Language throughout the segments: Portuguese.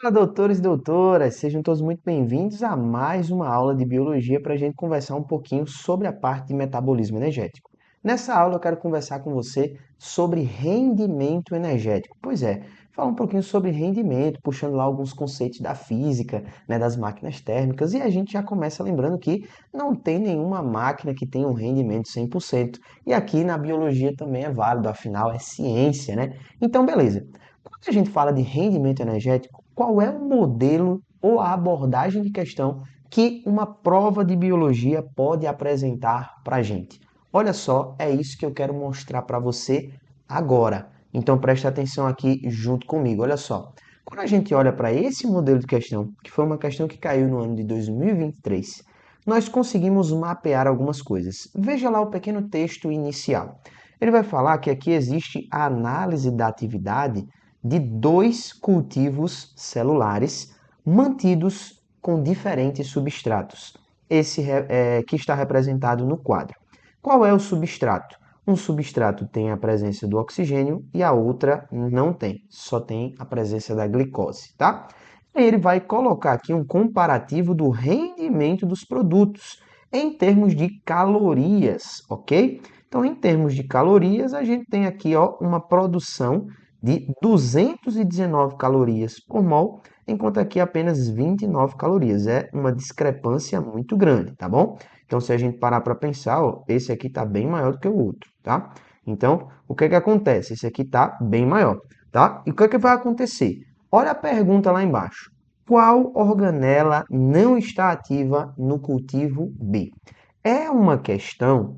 Olá, doutores e doutoras, sejam todos muito bem-vindos a mais uma aula de biologia para a gente conversar um pouquinho sobre a parte de metabolismo energético. Nessa aula eu quero conversar com você sobre rendimento energético. Pois é, falar um pouquinho sobre rendimento, puxando lá alguns conceitos da física, né, das máquinas térmicas, e a gente já começa lembrando que não tem nenhuma máquina que tenha um rendimento 100%. E aqui na biologia também é válido, afinal é ciência, né? Então, beleza. Quando a gente fala de rendimento energético, qual é o modelo ou a abordagem de questão que uma prova de biologia pode apresentar para a gente? Olha só, é isso que eu quero mostrar para você agora. Então preste atenção aqui junto comigo. Olha só, quando a gente olha para esse modelo de questão, que foi uma questão que caiu no ano de 2023, nós conseguimos mapear algumas coisas. Veja lá o pequeno texto inicial. Ele vai falar que aqui existe a análise da atividade de dois cultivos celulares mantidos com diferentes substratos. Esse que está representado no quadro. Qual é o substrato? Um substrato tem a presença do oxigênio e a outra não tem, só tem a presença da glicose, tá? E ele vai colocar aqui um comparativo do rendimento dos produtos em termos de calorias, ok? Então, em termos de calorias, a gente tem aqui ó, uma produção de 219 calorias por mol, enquanto aqui apenas 29 calorias. É uma discrepância muito grande, tá bom? Então, se a gente parar para pensar, ó, esse aqui está bem maior do que o outro, tá? Então, o que é que acontece? Esse aqui está bem maior, tá? E o que é que vai acontecer? Olha a pergunta lá embaixo. Qual organela não está ativa no cultivo B? É uma questão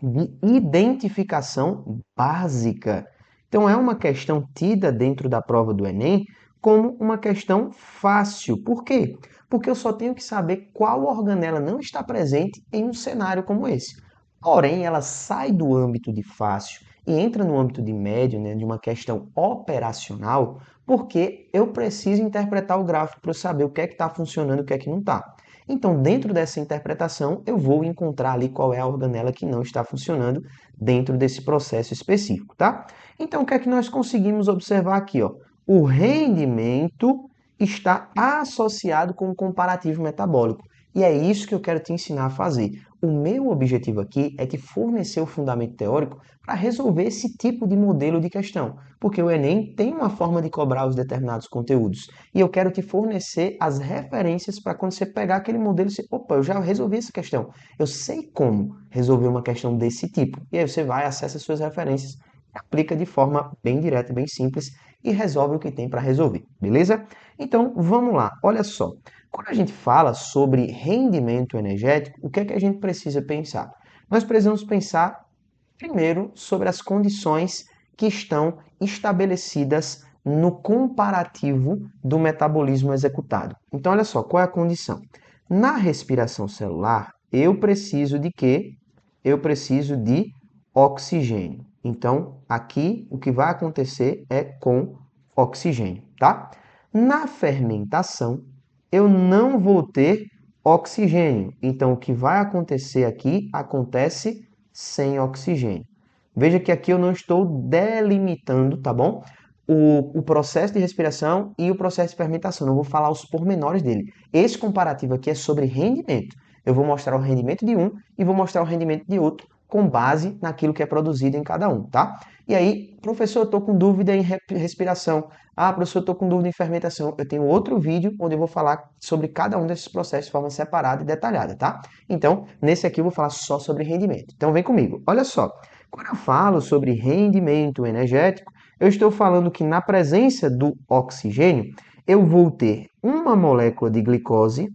de identificação básica. Então, é uma questão tida dentro da prova do Enem como uma questão fácil. Por quê? Porque eu só tenho que saber qual organela não está presente em um cenário como esse. Porém, ela sai do âmbito de fácil e entra no âmbito de médio, né, de uma questão operacional, porque eu preciso interpretar o gráfico para eu saber o que é que está funcionando e o que é que não está. Então, dentro dessa interpretação, eu vou encontrar ali qual é a organela que não está funcionando dentro desse processo específico, tá? Então, o que é que nós conseguimos observar aqui, ó? O rendimento está associado com o comparativo metabólico. E é isso que eu quero te ensinar a fazer. O meu objetivo aqui é te fornecer o fundamento teórico para resolver esse tipo de modelo de questão, porque o Enem tem uma forma de cobrar os determinados conteúdos. E eu quero te fornecer as referências para quando você pegar aquele modelo e você, opa, eu já resolvi essa questão. Eu sei como resolver uma questão desse tipo. E aí você vai, acessa as suas referências, aplica de forma bem direta, bem simples e resolve o que tem para resolver, beleza? Então, vamos lá. Olha só. Quando a gente fala sobre rendimento energético, o que é que a gente precisa pensar? Nós precisamos pensar primeiro sobre as condições que estão estabelecidas no comparativo do metabolismo executado. Então, olha só, qual é a condição? Na respiração celular, eu preciso de quê? Eu preciso de oxigênio. Então, aqui o que vai acontecer é com oxigênio, tá? Na fermentação, eu não vou ter oxigênio. Então, o que vai acontecer aqui acontece sem oxigênio. Veja que aqui eu não estou delimitando, tá bom? O processo de respiração e o processo de fermentação. Não vou falar os pormenores dele. Esse comparativo aqui é sobre rendimento. Eu vou mostrar o rendimento de um e vou mostrar o rendimento de outro com base naquilo que é produzido em cada um, tá? E aí, professor, eu estou com dúvida em respiração. Ah, professor, eu estou com dúvida em fermentação. Eu tenho outro vídeo onde eu vou falar sobre cada um desses processos de forma separada e detalhada, tá? Então, nesse aqui eu vou falar só sobre rendimento. Então, vem comigo. Olha só, quando eu falo sobre rendimento energético, eu estou falando que na presença do oxigênio, eu vou ter uma molécula de glicose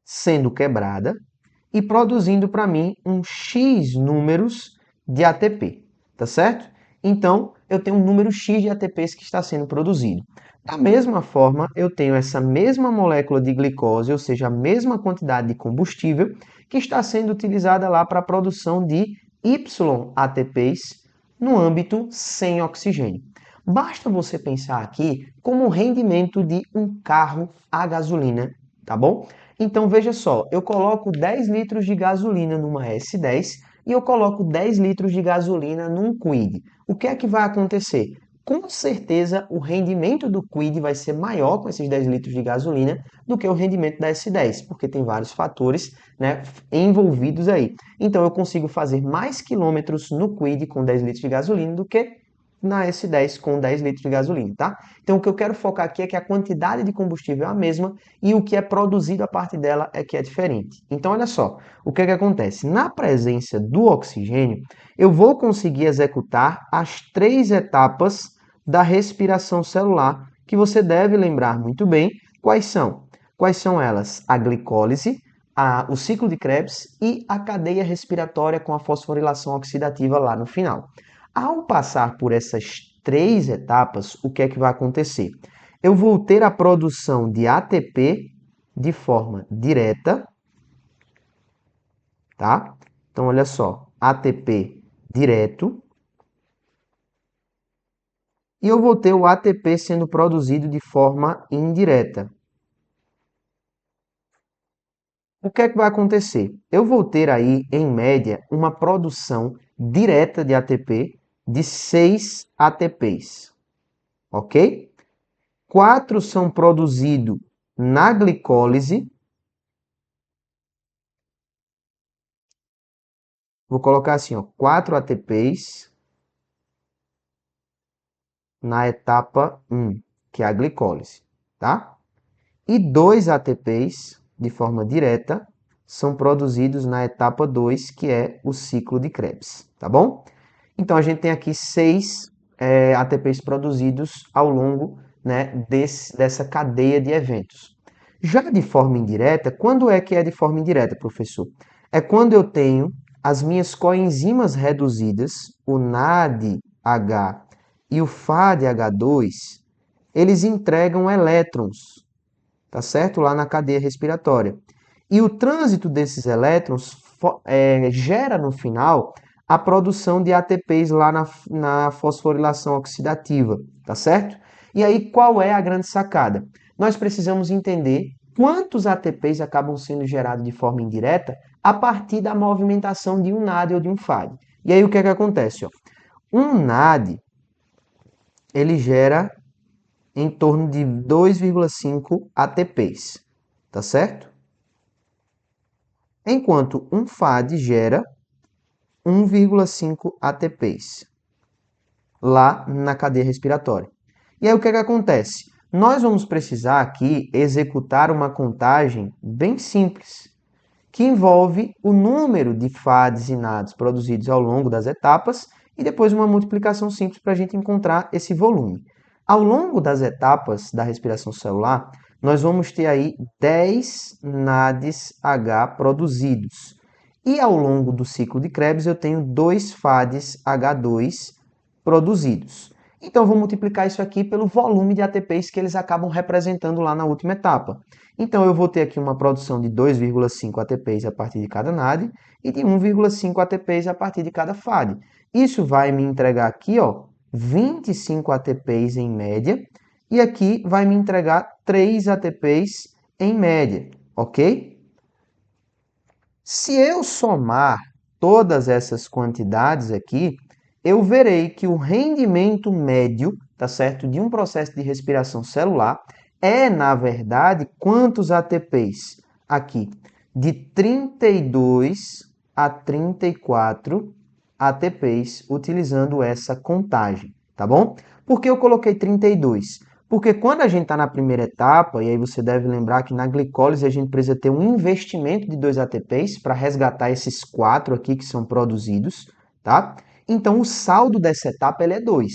sendo quebrada e produzindo para mim um X números de ATP, tá certo? Então, eu tenho um número X de ATPs que está sendo produzido. Da mesma forma, eu tenho essa mesma molécula de glicose, ou seja, a mesma quantidade de combustível, que está sendo utilizada lá para a produção de Y ATPs no âmbito sem oxigênio. Basta você pensar aqui como o rendimento de um carro a gasolina, tá bom? Então veja só, eu coloco 10 litros de gasolina numa S10 e eu coloco 10 litros de gasolina num Kwid. O que é que vai acontecer? com certeza o rendimento do Kwid vai ser maior com esses 10 litros de gasolina do que o rendimento da S10, porque tem vários fatores, né, envolvidos aí. Então eu consigo fazer mais quilômetros no Kwid com 10 litros de gasolina do que na S10 com 10 litros de gasolina, tá? Então o que eu quero focar aqui é que a quantidade de combustível é a mesma e o que é produzido a partir dela é que é diferente. Então olha só, o que é que acontece? Na presença do oxigênio, eu vou conseguir executar as 3 etapas da respiração celular, que você deve lembrar muito bem quais são. Quais são elas? A glicólise, o ciclo de Krebs e a cadeia respiratória com a fosforilação oxidativa lá no final. Ao passar por essas 3 etapas, o que é que vai acontecer? Eu vou ter a produção de ATP de forma direta, tá? Então, olha só, ATP direto, e eu vou ter o ATP sendo produzido de forma indireta. O que é que vai acontecer? Eu vou ter aí, em média, uma produção direta de ATP de 6 ATPs, ok? 4 são produzidos na glicólise. Vou colocar assim, ó, 4 ATPs na etapa 1, que é a glicólise, tá? E 2 ATPs, de forma direta, são produzidos na etapa 2, que é o ciclo de Krebs, tá bom? Então, a gente tem aqui 6 ATPs produzidos ao longo, né, dessa cadeia de eventos. Já de forma indireta, quando é que é de forma indireta, professor? É quando eu tenho as minhas coenzimas reduzidas, o NADH e o FADH2, eles entregam elétrons, tá certo? Lá na cadeia respiratória. E o trânsito desses elétrons gera no final a produção de ATPs lá na fosforilação oxidativa, tá certo? E aí qual é a grande sacada? Nós precisamos entender quantos ATPs acabam sendo gerados de forma indireta a partir da movimentação de um NAD ou de um FAD. E aí o que é que acontece? Ó? Um NAD, ele gera em torno de 2,5 ATPs, tá certo? Enquanto um FAD gera 1,5 ATPs lá na cadeia respiratória. E aí o que é que acontece? Nós vamos precisar aqui executar uma contagem bem simples, que envolve o número de FADs e NADs produzidos ao longo das etapas e depois uma multiplicação simples para a gente encontrar esse volume. Ao longo das etapas da respiração celular, nós vamos ter aí 10 NADs H produzidos. E ao longo do ciclo de Krebs, eu tenho 2 FADs H2 produzidos. Então, eu vou multiplicar isso aqui pelo volume de ATPs que eles acabam representando lá na última etapa. Então, eu vou ter aqui uma produção de 2,5 ATPs a partir de cada NAD e de 1,5 ATPs a partir de cada FAD. Isso vai me entregar aqui, ó, 25 ATPs em média, e aqui vai me entregar 3 ATPs em média, ok? Se eu somar todas essas quantidades aqui, eu verei que o rendimento médio, tá certo, de um processo de respiração celular é, na verdade, quantos ATPs? Aqui, de 32 a 34 ATPs utilizando essa contagem, tá bom? Por que eu coloquei 32? Porque quando a gente está na primeira etapa, e aí você deve lembrar que na glicólise a gente precisa ter um investimento de 2 ATPs para resgatar esses 4 aqui que são produzidos, tá? Então o saldo dessa etapa ele é 2,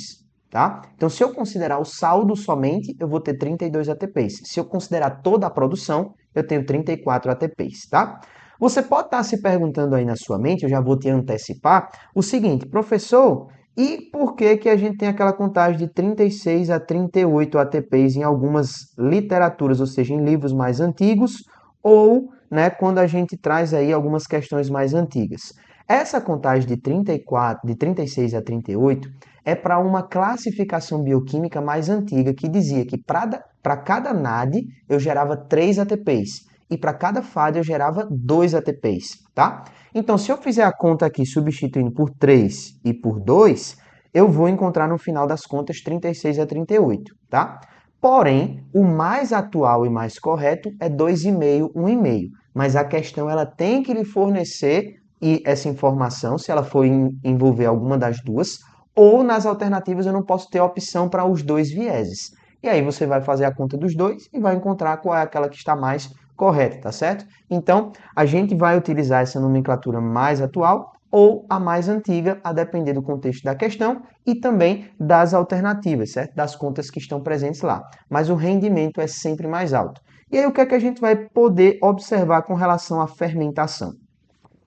tá? Então se eu considerar o saldo somente, eu vou ter 32 ATPs. Se eu considerar toda a produção, eu tenho 34 ATPs, tá? Você pode estar se perguntando aí na sua mente, eu já vou te antecipar, o seguinte, professor, e por que que a gente tem aquela contagem de 36 a 38 ATPs em algumas literaturas, ou seja, em livros mais antigos, ou, né, quando a gente traz aí algumas questões mais antigas? Essa contagem de 34, de 36 a 38 é para uma classificação bioquímica mais antiga que dizia que para cada NAD eu gerava 3 ATPs e para cada FAD eu gerava 2 ATPs, tá? Então, se eu fizer a conta aqui substituindo por 3 e por 2, eu vou encontrar no final das contas 36 a 38, tá? Porém, o mais atual e mais correto é 2,5, 1,5. Mas a questão ela tem que lhe fornecer essa informação, se ela for envolver alguma das duas, ou nas alternativas eu não posso ter opção para os dois vieses. E aí você vai fazer a conta dos dois e vai encontrar qual é aquela que está mais correta, tá certo? Então, a gente vai utilizar essa nomenclatura mais atual ou a mais antiga, a depender do contexto da questão e também das alternativas, certo? Das contas que estão presentes lá. Mas o rendimento é sempre mais alto. E aí o que é que a gente vai poder observar com relação à fermentação?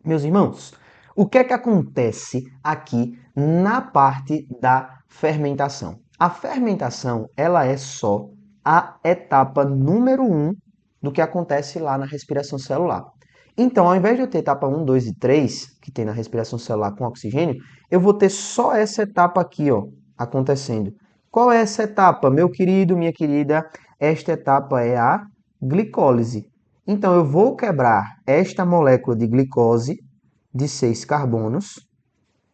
Meus irmãos, o que é que acontece aqui na parte da fermentação? A fermentação, ela é só a etapa número 1 do que acontece lá na respiração celular. Então, ao invés de eu ter etapa 1, 2 e 3, que tem na respiração celular com oxigênio, eu vou ter só essa etapa aqui, ó, acontecendo. Qual é essa etapa, meu querido, minha querida? Esta etapa é a glicólise. Então, eu vou quebrar esta molécula de glicose de 6 carbonos,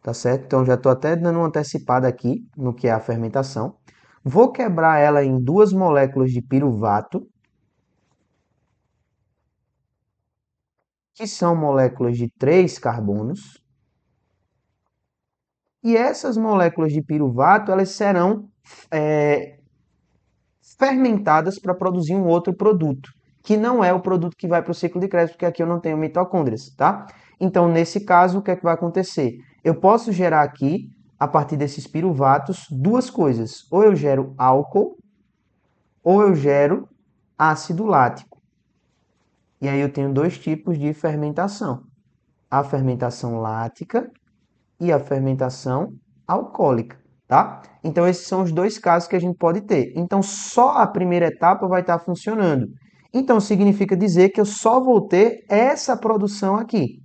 tá certo? Então, já estou até dando uma antecipada aqui no que é a fermentação. Vou quebrar ela em duas moléculas de piruvato, que são moléculas de 3 carbonos. E essas moléculas de piruvato, elas serão fermentadas para produzir um outro produto, que não é o produto que vai para o ciclo de Krebs, porque aqui eu não tenho mitocôndrias, tá? Então, nesse caso, o que é que vai acontecer? Eu posso gerar aqui, a partir desses piruvatos, duas coisas. Ou eu gero álcool, ou eu gero ácido lático. E aí eu tenho dois tipos de fermentação. A fermentação lática e a fermentação alcoólica, tá? Então, esses são os dois casos que a gente pode ter. Então, só a primeira etapa vai estar funcionando. Então, significa dizer que eu só vou ter essa produção aqui.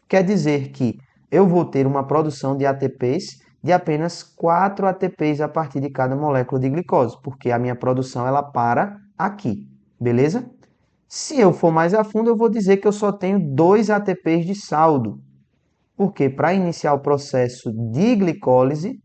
Quer dizer que eu vou ter uma produção de ATPs de apenas 4 ATPs a partir de cada molécula de glicose, porque a minha produção ela para aqui, beleza? Se eu for mais a fundo, eu vou dizer que eu só tenho 2 ATPs de saldo, porque para iniciar o processo de glicólise,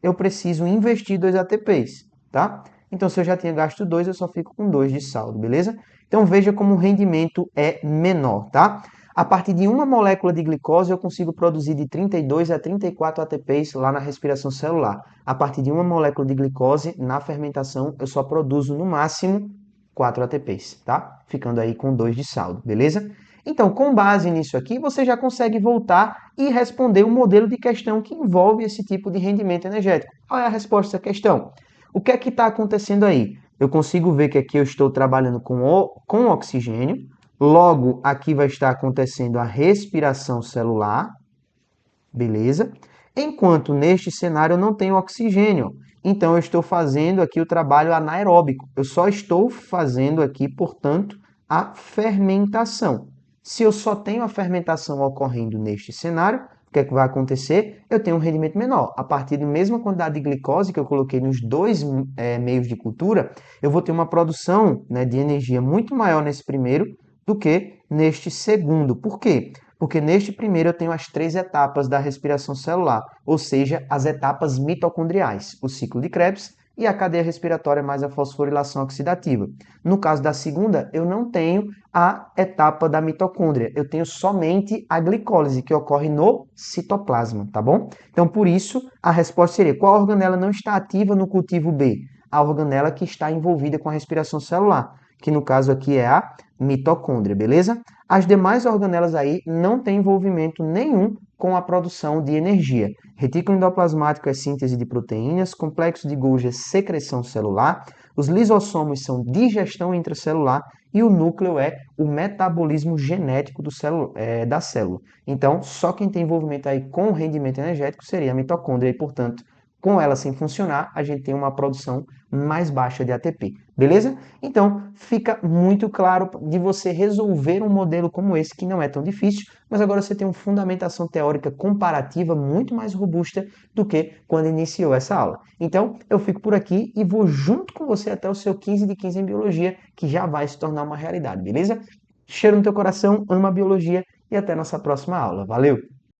eu preciso investir 2 ATPs, tá? Então, se eu já tinha gasto 2, eu só fico com 2 de saldo, beleza? Então, veja como o rendimento é menor, tá? A partir de uma molécula de glicose, eu consigo produzir de 32 a 34 ATPs lá na respiração celular. A partir de uma molécula de glicose, na fermentação, eu só produzo no máximo 4 ATPs, tá? Ficando aí com 2 de saldo, beleza? Então, com base nisso aqui, você já consegue voltar e responder o modelo de questão que envolve esse tipo de rendimento energético. Qual é a resposta à questão? O que é que está acontecendo aí? Eu consigo ver que aqui eu estou trabalhando com oxigênio, logo aqui vai estar acontecendo a respiração celular, beleza? Enquanto neste cenário eu não tenho oxigênio, então eu estou fazendo aqui o trabalho anaeróbico. Eu só estou fazendo aqui, portanto, a fermentação. Se eu só tenho a fermentação ocorrendo neste cenário, o que é que vai acontecer? Eu tenho um rendimento menor. A partir da mesma quantidade de glicose que eu coloquei nos dois meios de cultura, eu vou ter uma produção, né, de energia muito maior nesse primeiro do que neste segundo. Por quê? Porque neste primeiro eu tenho as 3 etapas da respiração celular, ou seja, as etapas mitocondriais, o ciclo de Krebs e a cadeia respiratória mais a fosforilação oxidativa. No caso da segunda, eu não tenho a etapa da mitocôndria, eu tenho somente a glicólise, que ocorre no citoplasma, tá bom? Então, por isso, a resposta seria: qual organela não está ativa no cultivo B? A organela que está envolvida com a respiração celular, que no caso aqui é a mitocôndria, beleza? As demais organelas aí não têm envolvimento nenhum com a produção de energia. Retículo endoplasmático é síntese de proteínas, complexo de Golgi é secreção celular, os lisossomos são digestão intracelular e o núcleo é o metabolismo genético da célula. Então, só quem tem envolvimento aí com o rendimento energético seria a mitocôndria e, portanto, com ela sem funcionar, a gente tem uma produção mais baixa de ATP, beleza? Então, fica muito claro de você resolver um modelo como esse, que não é tão difícil, mas agora você tem uma fundamentação teórica comparativa muito mais robusta do que quando iniciou essa aula. Então, eu fico por aqui e vou junto com você até o seu 15 de 15 em Biologia, que já vai se tornar uma realidade, beleza? Cheiro no teu coração, ama a biologia e até nossa próxima aula. Valeu!